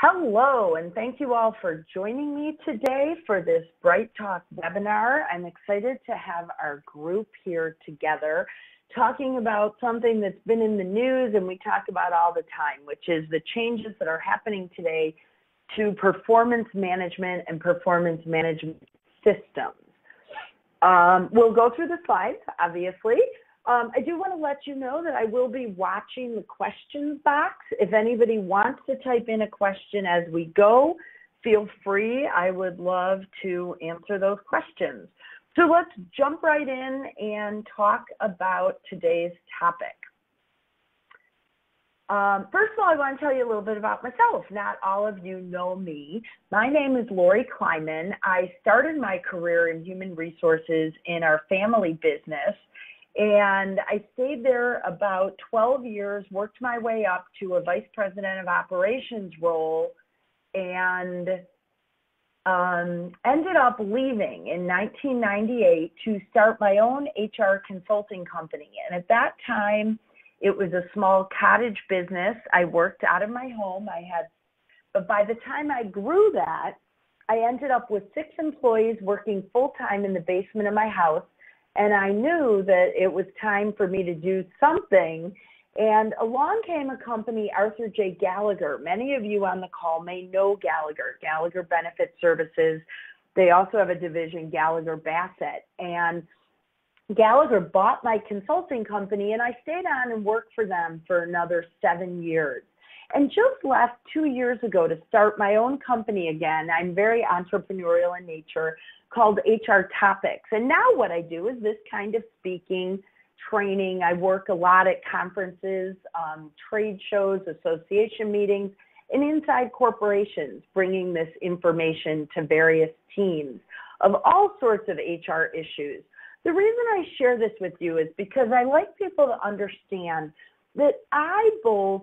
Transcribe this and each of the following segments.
Hello, and thank you all for joining me today for this Bright Talk webinar. I'm excited to have our group here together talking about something that's been in the news and we talk about all the time, which is the changes that are happening today to performance management and performance management systems. We'll go through the slides, obviously. I do want to let you know that I will be watching the questions box. If anybody wants to type in a question as we go, feel free. I would love to answer those questions. So let's jump right in and talk about today's topic. First of all, I want to tell you a little bit about myself. Not all of you know me. My name is Lori Kleiman. I started my career in human resources in our family business. And I stayed there about 12 years, worked my way up to a vice president of operations role, and ended up leaving in 1998 to start my own HR consulting company. And at that time, it was a small cottage business. I worked out of my home. But by the time I grew that, I ended up with 6 employees working full-time in the basement of my house. And I knew that it was time for me to do something. And along came a company, Arthur J. Gallagher. Many of you on the call may know Gallagher, Gallagher Benefit Services. They also have a division, Gallagher Bassett. And Gallagher bought my consulting company, and I stayed on and worked for them for another 7 years. And just left 2 years ago to start my own company again. I'm very entrepreneurial in nature, called HR Topics. And now what I do is this kind of speaking, training. I work a lot at conferences, trade shows, association meetings, and inside corporations, bringing this information to various teams of all sorts of HR issues. The reason I share this with you is because I like people to understand that I both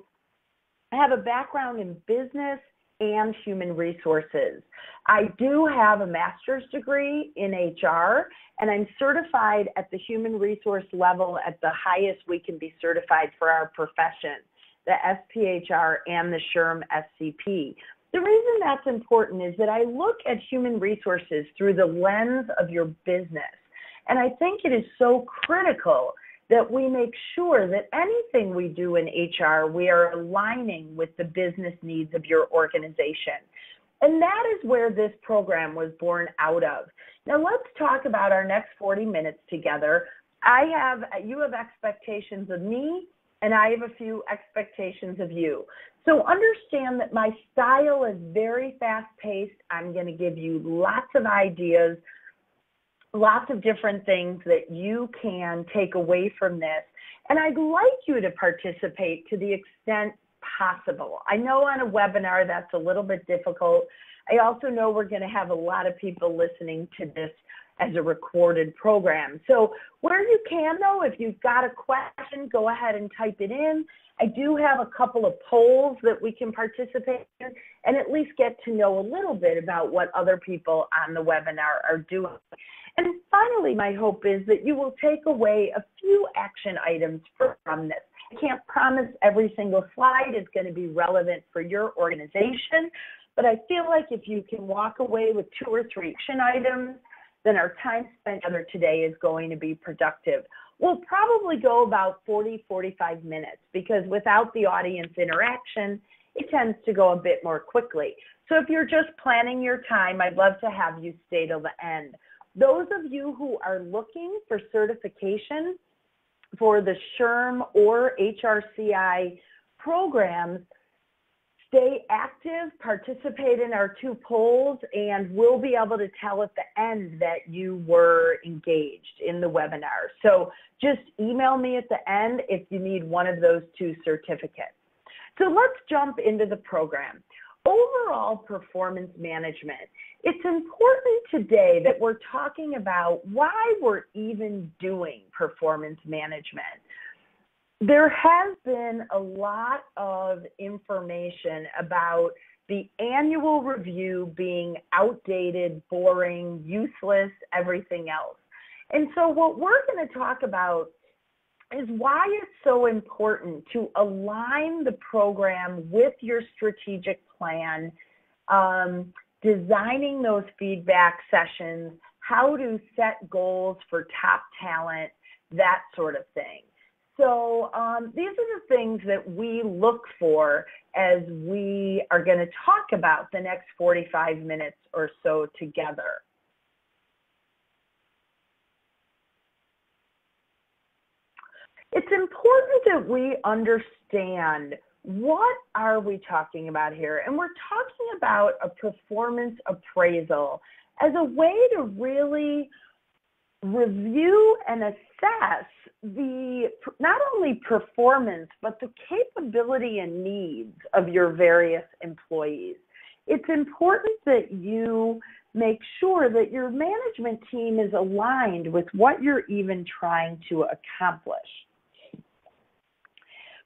have a background in business and human resources. I do have a master's degree in HR, and I'm certified at the human resource level at the highest we can be certified for our profession, the SPHR and the SHRM SCP. The reason that's important is that I look at human resources through the lens of your business, and I think it is so critical that we make sure that anything we do in HR, we are aligning with the business needs of your organization. And that is where this program was born out of. Now let's talk about our next 40 minutes together. You have expectations of me, and I have a few expectations of you. So understand that my style is very fast-paced. I'm going to give you lots of ideas, lots of different things that you can take away from this. And I'd like you to participate to the extent possible. I know on a webinar that's a little bit difficult. I also know we're going to have a lot of people listening to this as a recorded program. So where you can, though, if you've got a question, go ahead and type it in. I do have a couple of polls that we can participate in and at least get to know a little bit about what other people on the webinar are doing. And finally, my hope is that you will take away a few action items from this. I can't promise every single slide is going to be relevant for your organization, but I feel like if you can walk away with 2 or 3 action items, then our time spent together today is going to be productive. We'll probably go about 40, 45 minutes because without the audience interaction, it tends to go a bit more quickly. So if you're just planning your time, I'd love to have you stay till the end. Those of you who are looking for certification for the SHRM or HRCI programs, stay active, participate in our 2 polls, and we'll be able to tell at the end that you were engaged in the webinar. So just email me at the end if you need one of those 2 certificates. So let's jump into the program. Overall performance management. It's important today that we're talking about why we're even doing performance management. There has been a lot of information about the annual review being outdated, boring, useless, everything else. And so what we're going to talk about is why it's so important to align the program with your strategic plan, designing those feedback sessions, how to set goals for top talent, that sort of thing. So these are the things that we look for as we are going to talk about the next 45 minutes or so together. It's important that we understand what are we talking about here. And we're talking about a performance appraisal as a way to really review and assess the not only performance, but the capability and needs of your various employees. It's important that you make sure that your management team is aligned with what you're even trying to accomplish.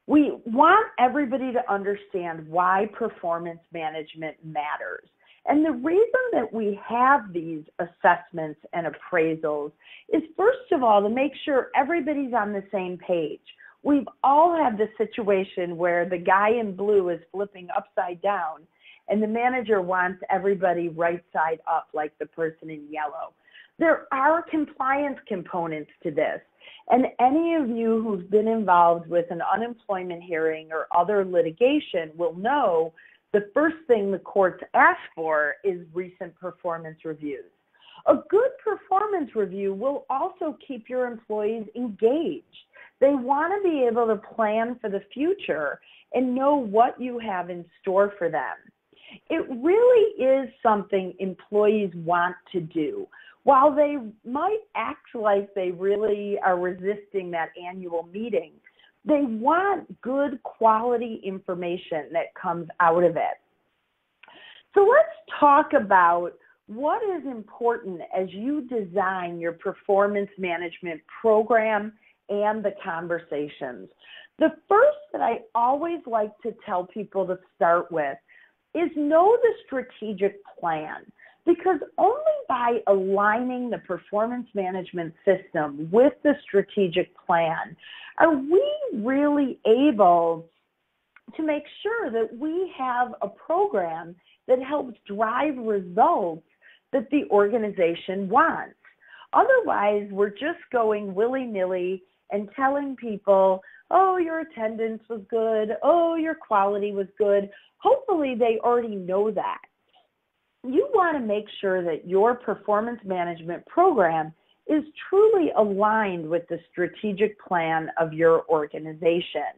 We want everybody to understand why performance management matters. And the reason that we have these assessments and appraisals is, first of all, to make sure everybody's on the same page. We've all had the situation where the guy in blue is flipping upside down and the manager wants everybody right side up like the person in yellow. There are compliance components to this. And any of you who's been involved with an unemployment hearing or other litigation will know the first thing the courts ask for is recent performance reviews. A good performance review will also keep your employees engaged. They want to be able to plan for the future and know what you have in store for them. It really is something employees want to do. While they might act like they really are resisting that annual meeting, they want good quality information that comes out of it. So let's talk about what is important as you design your performance management program and the conversations. The first that I always like to tell people to start with is know the strategic plan. Because only by aligning the performance management system with the strategic plan are we really able to make sure that we have a program that helps drive results that the organization wants. Otherwise, we're just going willy-nilly and telling people, oh, your attendance was good, oh, your quality was good. Hopefully, they already know that. You want to make sure that your performance management program is truly aligned with the strategic plan of your organization.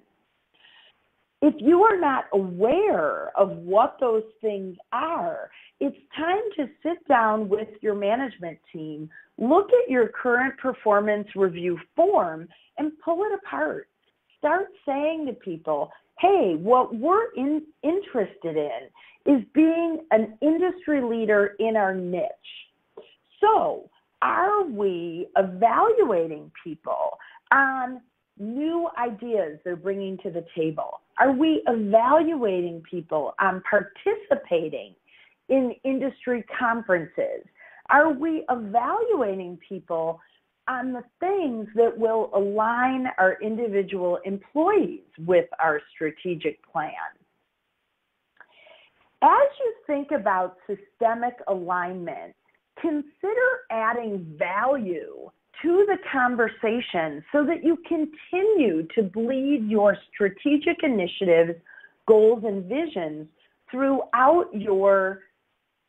If you are not aware of what those things are, it's time to sit down with your management team, look at your current performance review form, and pull it apart. Start saying to people, hey, what we're interested in is being an industry leader in our niche. So are we evaluating people on new ideas they're bringing to the table? Are we evaluating people on participating in industry conferences? Are we evaluating people on the things that will align our individual employees with our strategic plan? As you think about systemic alignment, consider adding value to the conversation so that you continue to bleed your strategic initiatives, goals, and visions throughout your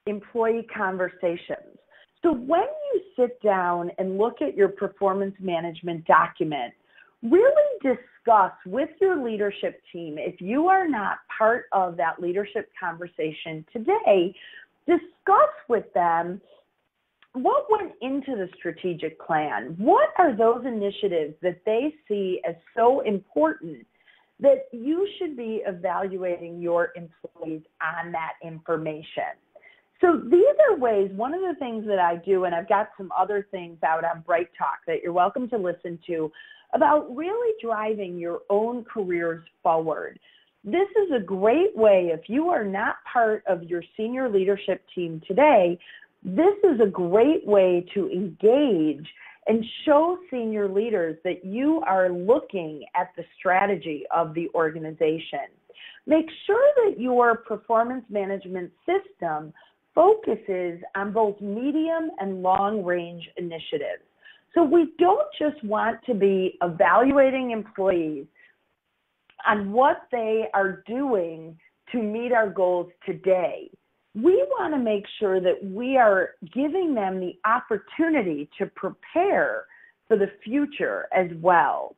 employee conversations. So when you sit down and look at your performance management document, really discuss with your leadership team, if you are not part of that leadership conversation today, discuss with them what went into the strategic plan. What are those initiatives that they see as so important that you should be evaluating your employees on that information? So these are ways, one of the things that I do, and I've got some other things out on Bright Talk that you're welcome to listen to, about really driving your own careers forward. This is a great way, if you are not part of your senior leadership team today, this is a great way to engage and show senior leaders that you are looking at the strategy of the organization. Make sure that your performance management system focuses on both medium and long-range initiatives. So we don't just want to be evaluating employees on what they are doing to meet our goals today. We want to make sure that we are giving them the opportunity to prepare for the future as well.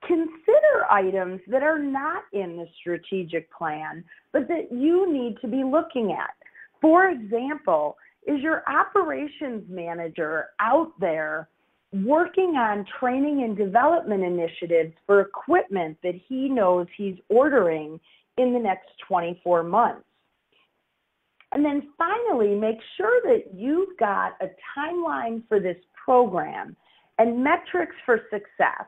Consider items that are not in the strategic plan, but that you need to be looking at. For example, is your operations manager out there working on training and development initiatives for equipment that he knows he's ordering in the next 24 months? And then finally, make sure that you've got a timeline for this program and metrics for success.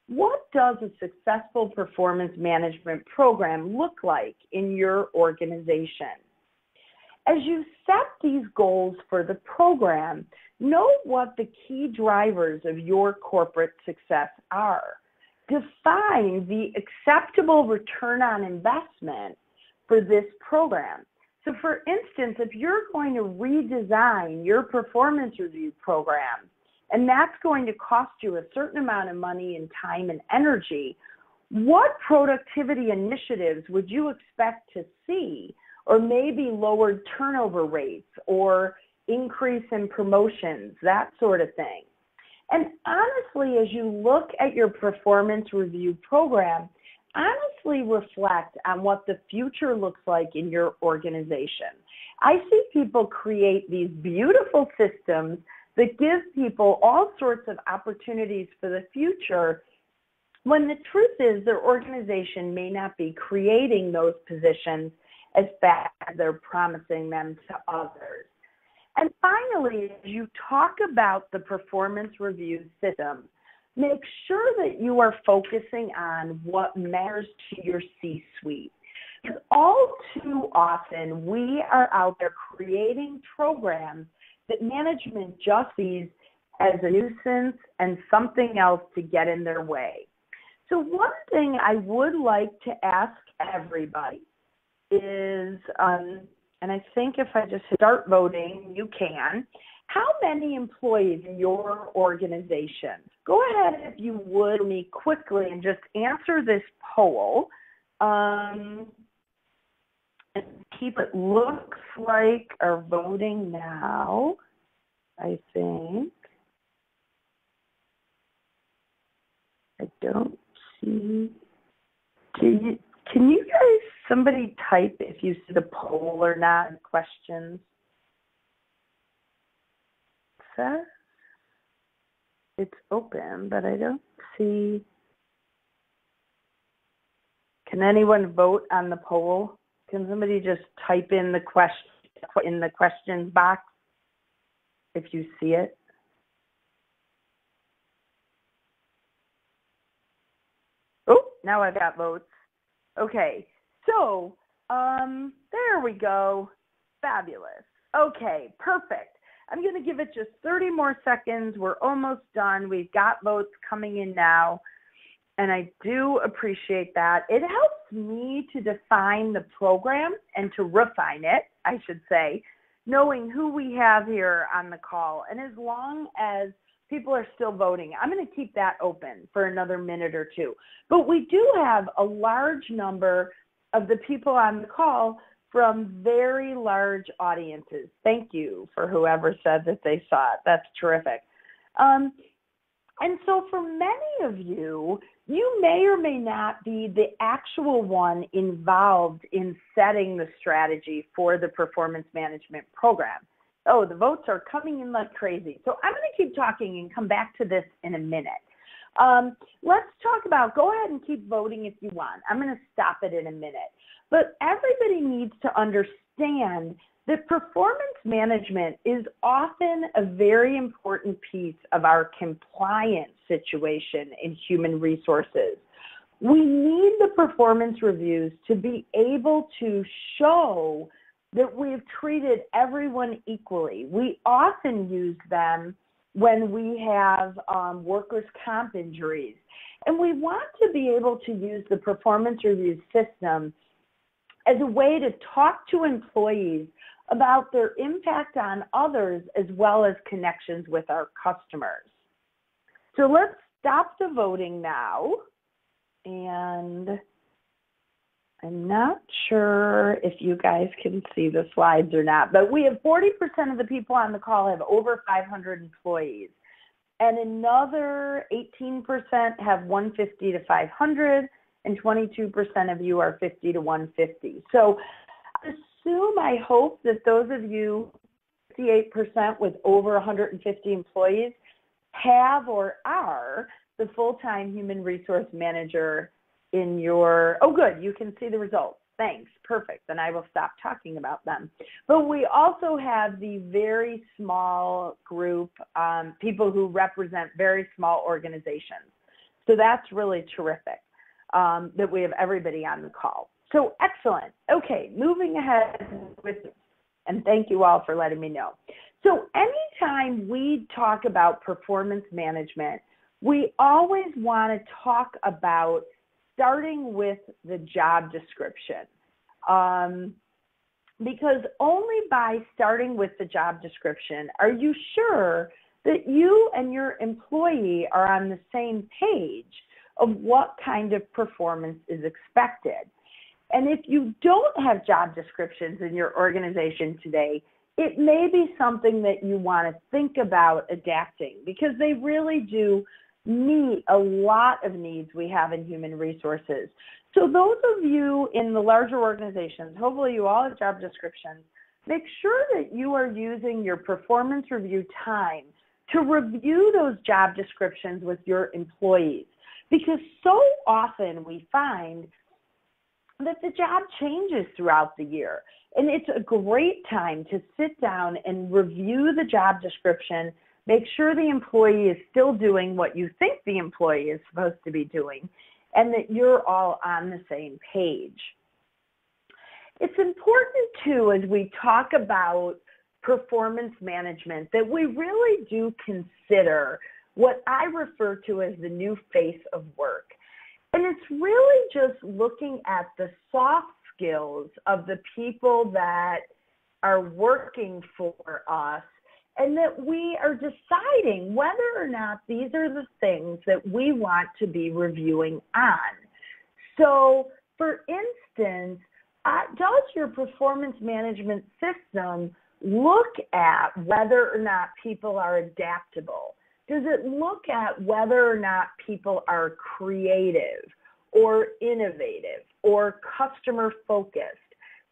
What does a successful performance management program look like in your organization? As you set these goals for the program, know what the key drivers of your corporate success are. Define the acceptable return on investment for this program. So for instance, if you're going to redesign your performance review program, and that's going to cost you a certain amount of money and time and energy, what productivity initiatives would you expect to see? Or maybe lowered turnover rates or increase in promotions, that sort of thing. And honestly, as you look at your performance review program, honestly reflect on what the future looks like in your organization. I see people create these beautiful systems that give people all sorts of opportunities for the future, when the truth is their organization may not be creating those positions as fast as they're promising them to others. And finally, as you talk about the performance review system, make sure that you are focusing on what matters to your C-suite. Because all too often, we are out there creating programs that management just sees as a nuisance and something else to get in their way. So one thing I would like to ask everybody is, and I think if I just start voting, you can, how many employees in your organization? Go ahead, if you would, me quickly and just answer this poll. And keep it looks like are voting now, I think. I don't see. Can you guys, somebody type if you see the poll or not in questions? It says it's open, but I don't see. Can anyone vote on the poll? Can somebody just type in the questions box if you see it? Oh, now I've got votes. Okay, so there we go. Fabulous. Okay, perfect. I'm going to give it just 30 more seconds. We're almost done. We've got votes coming in now, and I do appreciate that. It helps me to define the program and to refine it, I should say, knowing who we have here on the call. And as long as people are still voting, I'm going to keep that open for another minute or two. But we do have a large number of the people on the call from very large audiences. Thank you for whoever said that they saw it. That's terrific. And so for many of you, you may or may not be the actual one involved in setting the strategy for the performance management program. Oh, the votes are coming in like crazy. So I'm going to keep talking and come back to this in a minute. Let's talk about, go ahead and keep voting if you want. I'm going to stop it in a minute. But everybody needs to understand that performance management is often a very important piece of our compliance situation in human resources. We need the performance reviews to be able to show that we've treated everyone equally. We often use them when we have workers' comp injuries. And we want to be able to use the performance review system as a way to talk to employees about their impact on others as well as connections with our customers. So let's stop the voting now. And I'm not sure if you guys can see the slides or not, but we have 40% of the people on the call have over 500 employees. And another 18% have 150 to 500, and 22% of you are 50 to 150. So I hope that those of you, 58% with over 150 employees, have or are the full-time human resource manager in your, oh good, you can see the results. Thanks, perfect, then I will stop talking about them. But we also have the very small group, people who represent very small organizations. So that's really terrific that we have everybody on the call. So excellent. Okay, moving ahead with, and thank you all for letting me know. So anytime we talk about performance management, we always want to talk about starting with the job description. Because only by starting with the job description are you sure that you and your employee are on the same page of what kind of performance is expected. And if you don't have job descriptions in your organization today, it may be something that you want to think about adapting, because they really do meet a lot of needs we have in human resources. So those of you in the larger organizations, hopefully you all have job descriptions, make sure that you are using your performance review time to review those job descriptions with your employees. Because so often we find that the job changes throughout the year. And it's a great time to sit down and review the job description, make sure the employee is still doing what you think the employee is supposed to be doing, and that you're all on the same page. It's important too, as we talk about performance management, that we really do consider what I refer to as the new face of work. And it's really just looking at the soft skills of the people that are working for us, and that we are deciding whether or not these are the things that we want to be reviewing on. So, for instance, does your performance management system look at whether or not people are adaptable? Does it look at whether or not people are creative or innovative or customer focused?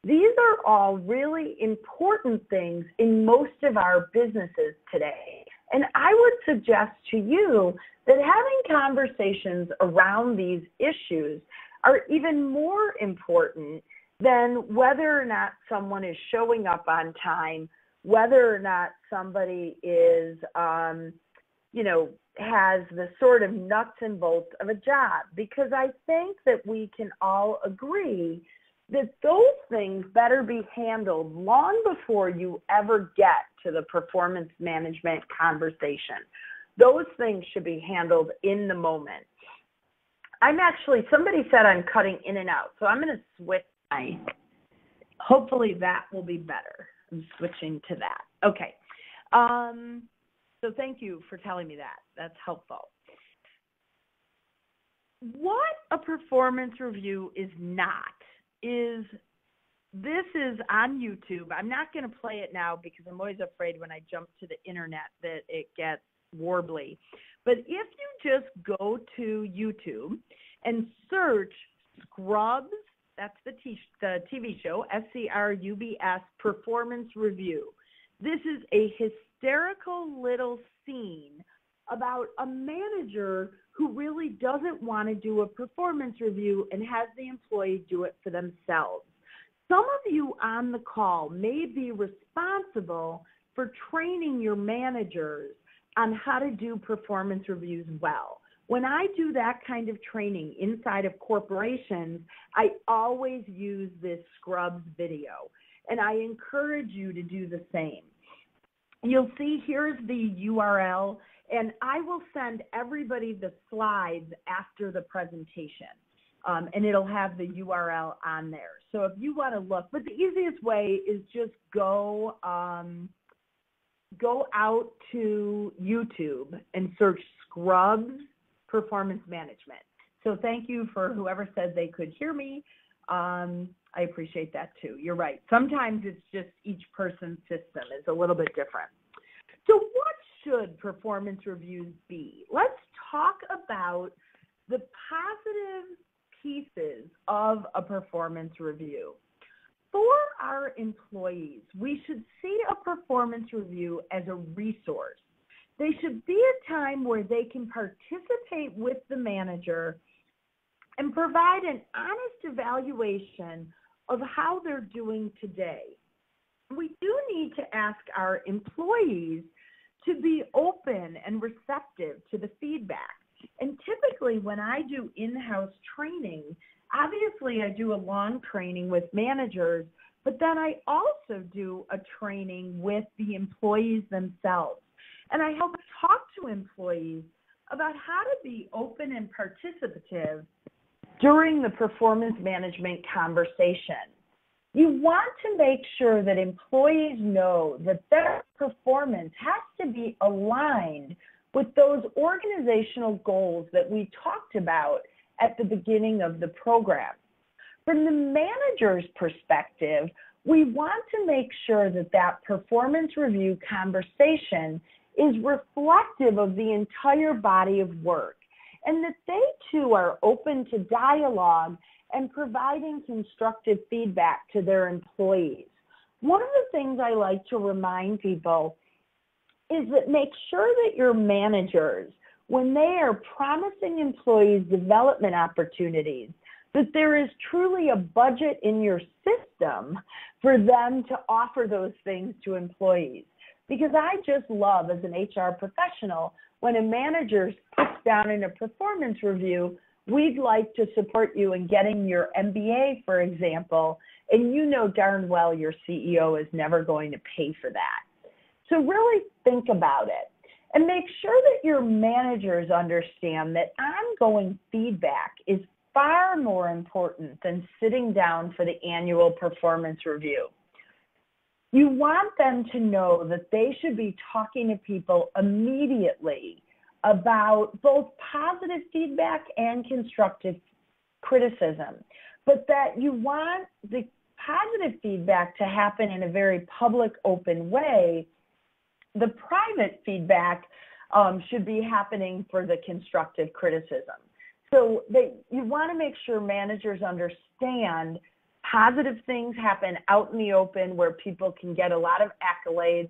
These are all really important things in most of our businesses today. And I would suggest to you that having conversations around these issues are even more important than whether or not someone is showing up on time, whether or not somebody is has the sort of nuts and bolts of a job. Because I think that we can all agree that those things better be handled long before you ever get to the performance management conversation. Those things should be handled in the moment. Somebody said I'm cutting in and out, so I'm going to switch hopefully that will be better. I'm switching to that. Okay. So thank you for telling me that. That's helpful. What a performance review is not is, this is on YouTube. I'm not going to play it now because I'm always afraid when I jump to the internet that it gets warbly. But if you just go to YouTube and search Scrubs, that's the TV show, SCRUBS, Performance Review. This is a hysterical little scene about a manager who really doesn't want to do a performance review and has the employee do it for themselves. Some of you on the call may be responsible for training your managers on how to do performance reviews well. When I do that kind of training inside of corporations, I always use this Scrubs video, and I encourage you to do the same. you'll see here's the URL, and I will send everybody the slides after the presentation, and it'll have the URL on there. So if you want to look, but the easiest way is just go out to YouTube and search Scrubs Performance Management. So thank you for whoever said they could hear me. I appreciate that too. You're right. Sometimes it's just each person's system is a little bit different. So what should performance reviews be? Let's talk about the positive pieces of a performance review. For our employees, we should see a performance review as a resource. They should be a time where they can participate with the manager and provide an honest evaluation of how they're doing today. We do need to ask our employees to be open and receptive to the feedback. And typically when I do in-house training, obviously I do a long training with managers, but then I also do a training with the employees themselves. And I help talk to employees about how to be open and participative during the performance management conversation. You want to make sure that employees know that their performance has to be aligned with those organizational goals that we talked about at the beginning of the program. From the manager's perspective, we want to make sure that that performance review conversation is reflective of the entire body of work, and that they too are open to dialogue and providing constructive feedback to their employees. One of the things I like to remind people is that make sure that your managers, when they are promising employees development opportunities, that there is truly a budget in your system for them to offer those things to employees. Because I just love, as an HR professional, when a manager puts down in a performance review, we'd like to support you in getting your MBA, for example, and you know darn well your CEO is never going to pay for that. So really think about it and make sure that your managers understand that ongoing feedback is far more important than sitting down for the annual performance review. You want them to know that they should be talking to people immediately about both positive feedback and constructive criticism, but that you want the positive feedback to happen in a very public, open way. The private feedback should be happening for the constructive criticism. So you want to make sure managers understand positive things happen out in the open where people can get a lot of accolades.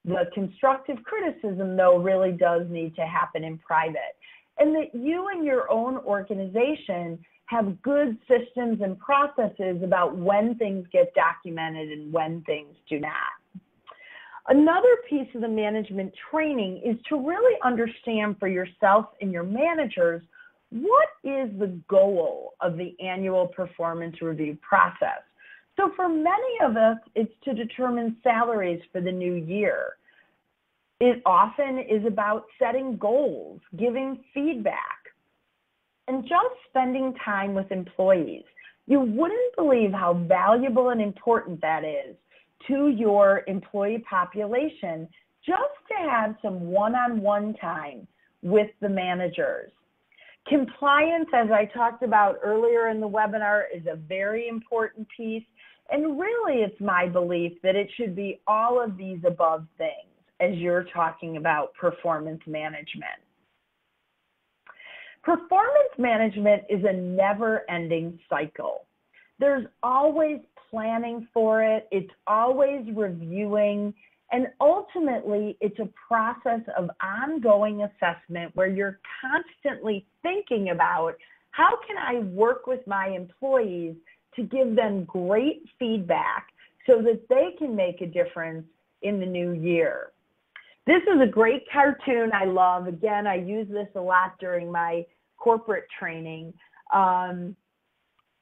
The constructive criticism, though, really does need to happen in private. And that you and your own organization have good systems and processes about when things get documented and when things do not. Another piece of the management training is to really understand for yourself and your managers what is the goal of the annual performance review process. So for many of us, it's to determine salaries for the new year. It often is about setting goals, giving feedback, and just spending time with employees. You wouldn't believe how valuable and important that is to your employee population just to have some one-on-one time with the managers. Compliance, as I talked about earlier in the webinar, is a very important piece. And really, it's my belief that it should be all of these above things as you're talking about performance management. Performance management is a never-ending cycle. There's always planning for it. It's always reviewing. And ultimately, it's a process of ongoing assessment where you're constantly thinking about how can I work with my employees to give them great feedback so that they can make a difference in the new year. This is a great cartoon I love. Again, I use this a lot during my corporate training.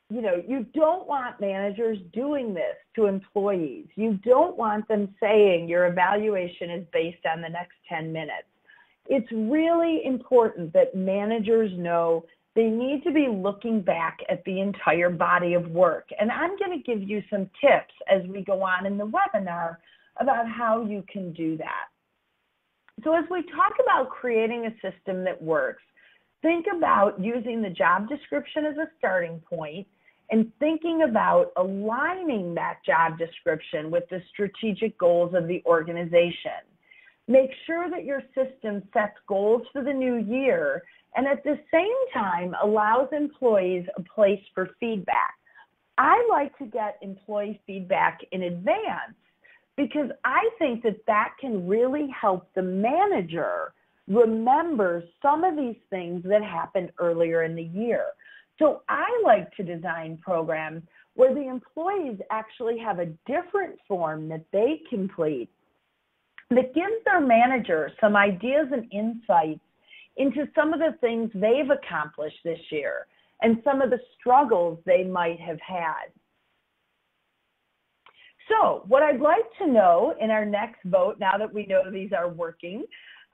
you don't want managers doing this to employees. You don't want them saying your evaluation is based on the next 10 minutes. It's really important that managers know they need to be looking back at the entire body of work. And I'm going to give you some tips as we go on in the webinar about how you can do that. So as we talk about creating a system that works, think about using the job description as a starting point and thinking about aligning that job description with the strategic goals of the organization. Make sure that your system sets goals for the new year and at the same time allows employees a place for feedback. I like to get employee feedback in advance because I think that that can really help the manager remember some of these things that happened earlier in the year. So I like to design programs where the employees actually have a different form that they complete that gives their manager some ideas and insights into some of the things they've accomplished this year and some of the struggles they might have had. So what I'd like to know in our next vote, now that we know these are working,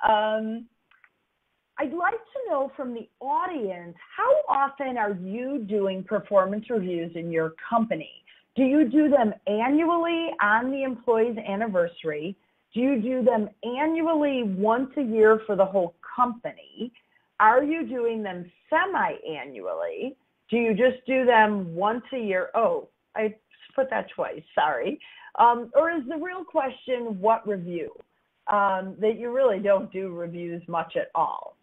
I'd like to know from the audience, how often are you doing performance reviews in your company? Do you do them annually on the employee's anniversary? Do you do them annually once a year for the whole company? Are you doing them semi-annually? Do you just do them once a year? Oh, I put that twice, sorry. Or is the real question, what review? That you really don't do reviews much at all.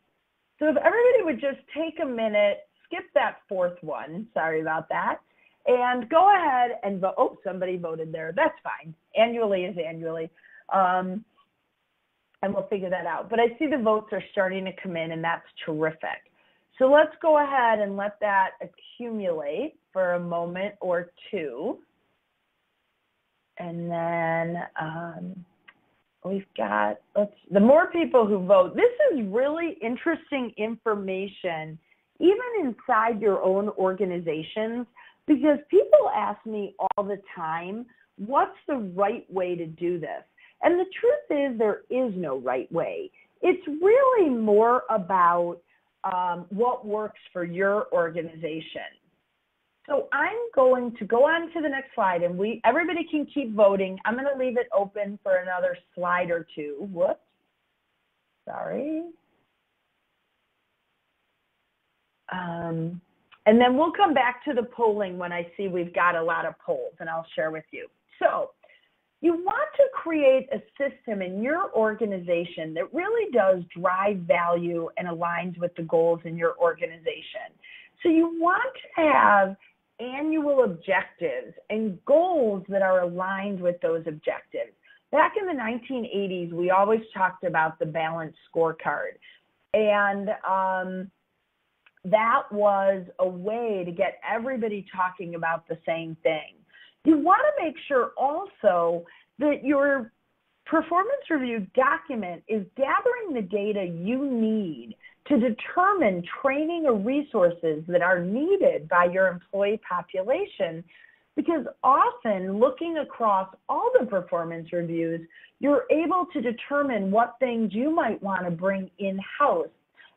So if everybody would just take a minute, skip that fourth one, sorry about that, and go ahead and vote. Oh, somebody voted there. That's fine. Annually is annually. And we'll figure that out. But I see the votes are starting to come in, and that's terrific. So let's go ahead and let that accumulate for a moment or two. And then we've got, the more people who vote, this is really interesting information, even inside your own organizations, because people ask me all the time, what's the right way to do this? And the truth is there is no right way. It's really more about what works for your organization. So I'm going to go on to the next slide, and everybody can keep voting. I'm going to leave it open for another slide or two. Whoops. Sorry. And then we'll come back to the polling when I see we've got a lot of polls, and I'll share with you. So you want to create a system in your organization that really does drive value and aligns with the goals in your organization. So you want to have annual objectives and goals that are aligned with those objectives. Back in the 1980s, we always talked about the balanced scorecard. And that was a way to get everybody talking about the same thing. You want to make sure also that your performance review document is gathering the data you need to determine training or resources that are needed by your employee population, because often looking across all the performance reviews, you're able to determine what things you might want to bring in-house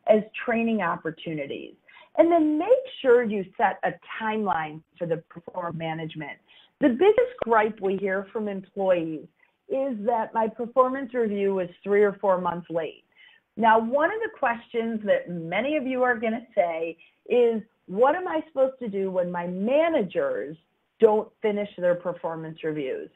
as training opportunities. And then make sure you set a timeline for the performance management. The biggest gripe we hear from employees is that my performance review was 3 or 4 months late. Now, one of the questions that many of you are going to say is, what am I supposed to do when my managers don't finish their performance reviews?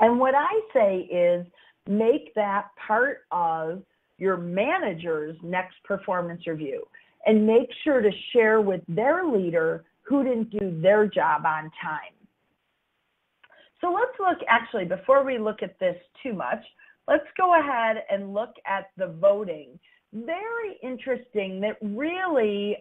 And what I say is, make that part of your manager's next performance review and make sure to share with their leader who didn't do their job on time. So let's look, actually, before we look at this too much, let's go ahead and look at the voting. Very interesting that really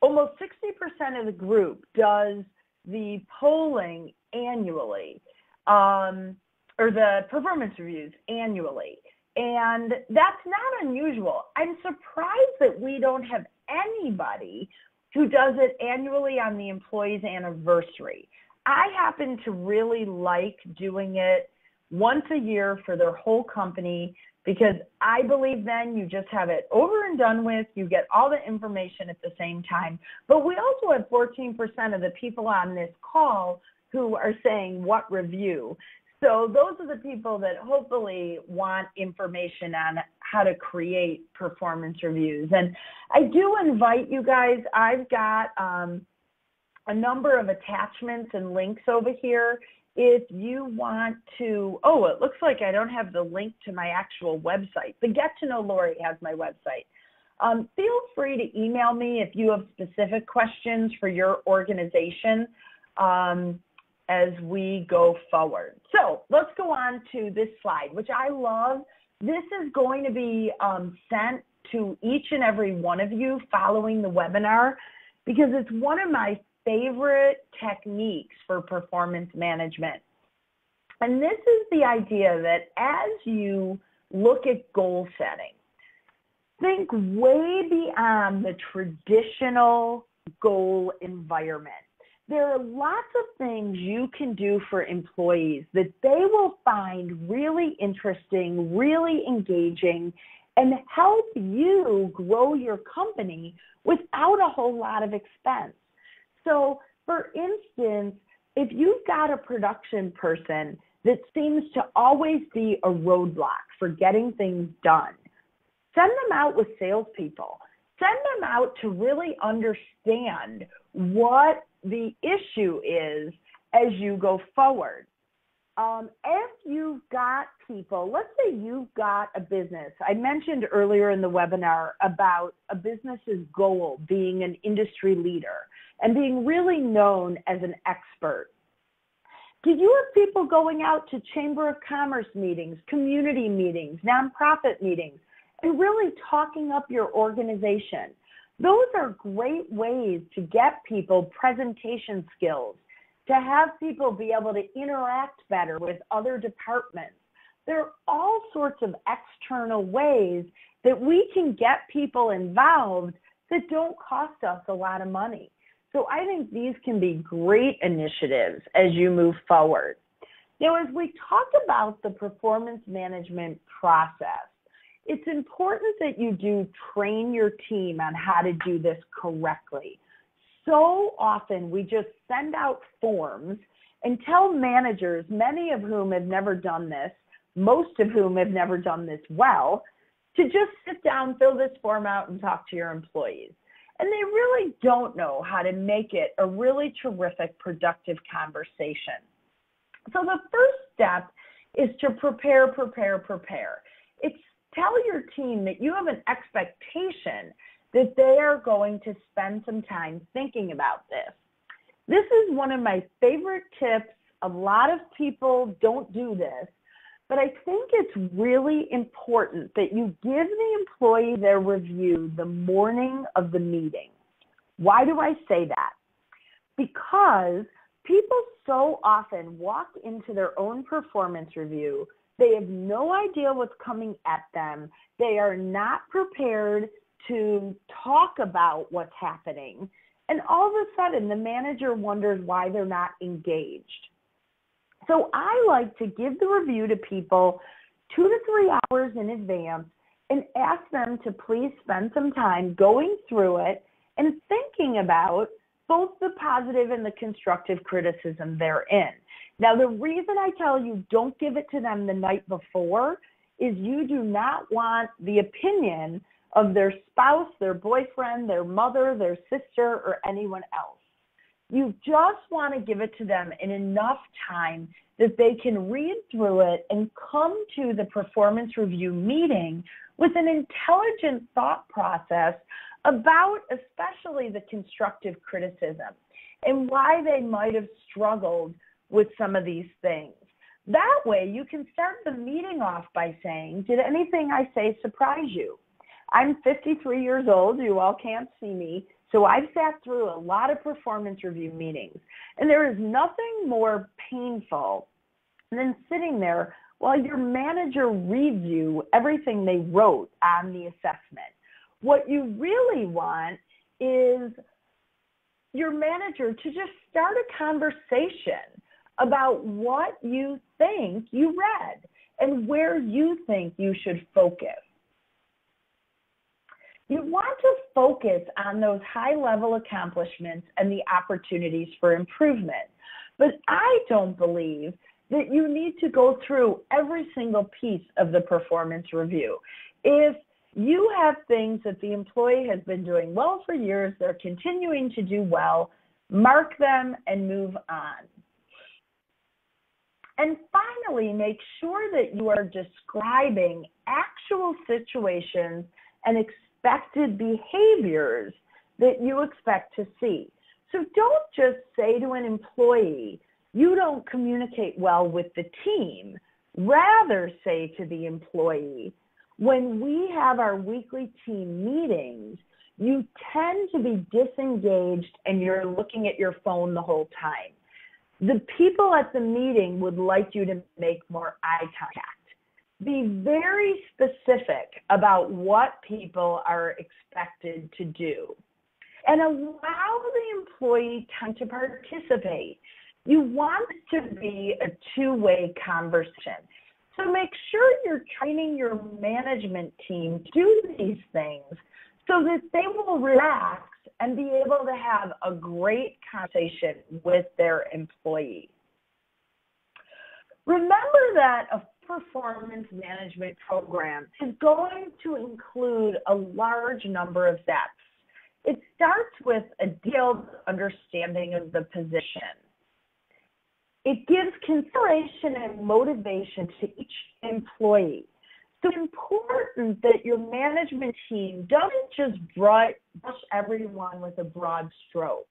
almost 60% of the group does the polling annually, or the performance reviews annually. And that's not unusual. I'm surprised that we don't have anybody who does it annually on the employee's anniversary. I happen to really like doing it once a year for their whole company, because I believe then you just have it over and done with. You get all the information at the same time. But we also have 14% of the people on this call who are saying, what review? So those are the people that hopefully want information on how to create performance reviews. And I do invite you guys. I've got a number of attachments and links over here. If you want to, oh, it looks like I don't have the link to my actual website, but Get to Know Lori has my website. Feel free to email me if you have specific questions for your organization as we go forward. So let's go on to this slide, which I love. This is going to be sent to each and every one of you following the webinar, because it's one of my favorite techniques for performance management. And this is the idea that as you look at goal setting, think way beyond the traditional goal environment. There are lots of things you can do for employees that they will find really interesting, really engaging, and help you grow your company without a whole lot of expense. So, for instance, if you've got a production person that seems to always be a roadblock for getting things done, send them out with salespeople. Send them out to really understand what the issue is as you go forward. If you've got people, let's say you've got a business. I mentioned earlier in the webinar about a business's goal being an industry leader and being really known as an expert. Do you have people going out to Chamber of Commerce meetings, community meetings, nonprofit meetings, and really talking up your organization? Those are great ways to get people presentation skills, to have people be able to interact better with other departments. There are all sorts of external ways that we can get people involved that don't cost us a lot of money. So I think these can be great initiatives as you move forward. Now, as we talk about the performance management process, it's important that you do train your team on how to do this correctly. So often we just send out forms and tell managers, many of whom have never done this, most of whom have never done this well, to just sit down, fill this form out, and talk to your employees. And they really don't know how to make it a really terrific, productive conversation. So the first step is to prepare. It's tell your team that you have an expectation that they are going to spend some time thinking about this. This is one of my favorite tips. A lot of people don't do this, but I think it's really important that you give the employee their review the morning of the meeting. Why do I say that? Because people so often walk into their own performance review. They have no idea what's coming at them. They are not prepared to talk about what's happening. And all of a sudden, the manager wonders why they're not engaged. So I like to give the review to people 2 to 3 hours in advance and ask them to please spend some time going through it and thinking about both the positive and the constructive criticism therein. Now, the reason I tell you don't give it to them the night before is you do not want the opinion of their spouse, their boyfriend, their mother, their sister, or anyone else. You just want to give it to them in enough time that they can read through it and come to the performance review meeting with an intelligent thought process about especially the constructive criticism and why they might have struggled with some of these things. That way you can start the meeting off by saying, did anything I say surprise you? I'm 53 years old, you all can't see me, so I've sat through a lot of performance review meetings, and there is nothing more painful than sitting there while your manager reads you everything they wrote on the assessment. What you really want is your manager to just start a conversation about what you think you read and where you think you should focus. You want to focus on those high-level accomplishments and the opportunities for improvement. But I don't believe that you need to go through every single piece of the performance review. If you have things that the employee has been doing well for years, they're continuing to do well, mark them and move on. And finally, make sure that you are describing actual situations and expected behaviors that you expect to see. So don't just say to an employee, you don't communicate well with the team. Rather say to the employee, when we have our weekly team meetings, you tend to be disengaged and you're looking at your phone the whole time. The people at the meeting would like you to make more eye contact. Be very specific about what people are expected to do. And allow the employee time to participate. You want it to be a two-way conversation. So make sure you're training your management team to do these things so that they will relax and be able to have a great conversation with their employees. Remember that a performance management program is going to include a large number of steps. It starts with a detailed understanding of the position. It gives consideration and motivation to each employee. So it's important that your management team doesn't just brush everyone with a broad stroke.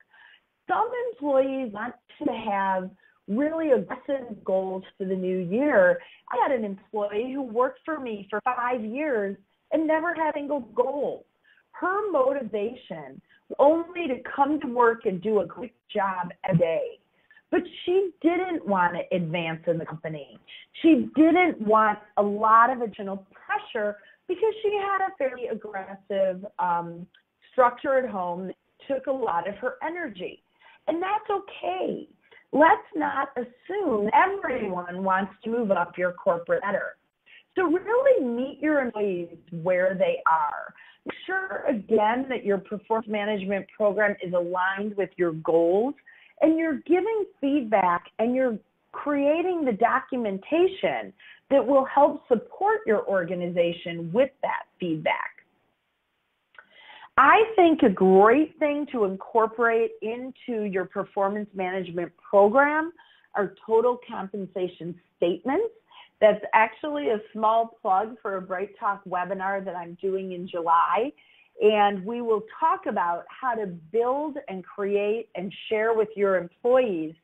Some employees want to have really aggressive goals for the new year. I had an employee who worked for me for 5 years and never had a single goal. Her motivation was only to come to work and do a great job every day. But she didn't want to advance in the company. She didn't want a lot of additional pressure because she had a fairly aggressive structure at home that took a lot of her energy. And that's okay. Let's not assume everyone wants to move up your corporate ladder. So really meet your employees where they are. Make sure, again, that your performance management program is aligned with your goals, and you're giving feedback and you're creating the documentation that will help support your organization with that feedback. I think a great thing to incorporate into your performance management program are total compensation statements. That's actually a small plug for a Bright Talk webinar that I'm doing in July. And we will talk about how to build and create and share with your employees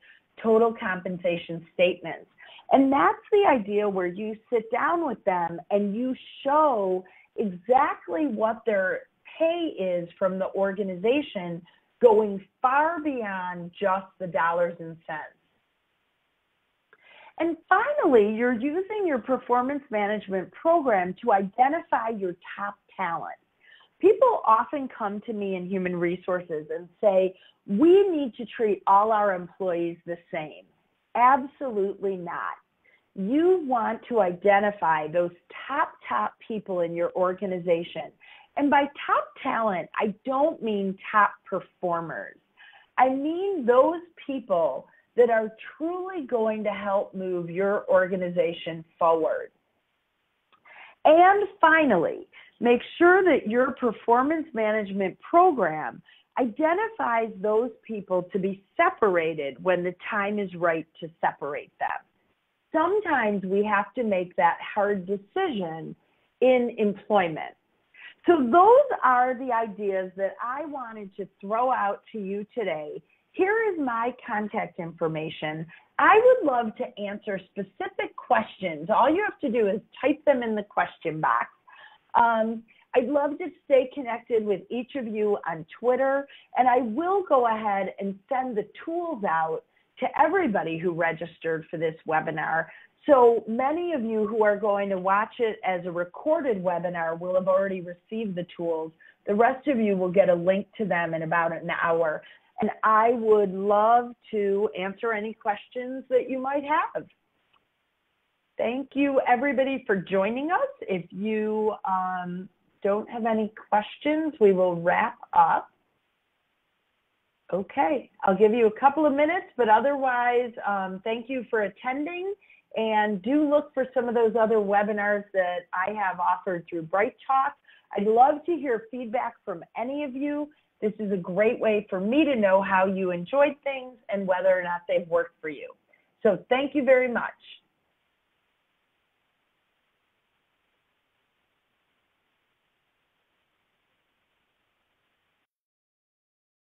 total compensation statements. And that's the idea where you sit down with them and you show exactly what their pay is from the organization, going far beyond just the dollars and cents. And finally, you're using your performance management program to identify your top talent. People often come to me in human resources and say, we need to treat all our employees the same. Absolutely not. You want to identify those top people in your organization. And by top talent, I don't mean top performers. I mean those people that are truly going to help move your organization forward. And finally, make sure that your performance management program identifies those people to be separated when the time is right to separate them. Sometimes we have to make that hard decision in employment. So those are the ideas that I wanted to throw out to you today. Here is my contact information. I would love to answer specific questions. All you have to do is type them in the question box. I'd love to stay connected with each of you on Twitter, and I will go ahead and send the tools out to everybody who registered for this webinar. So many of you who are going to watch it as a recorded webinar will have already received the tools. The rest of you will get a link to them in about an hour. And I would love to answer any questions that you might have. Thank you, everybody, for joining us. If you don't have any questions, we will wrap up. Okay, I'll give you a couple of minutes, but otherwise, thank you for attending. And do look for some of those other webinars that I have offered through Bright Talk. I'd love to hear feedback from any of you. This is a great way for me to know how you enjoyed things and whether or not they've worked for you. So thank you very much.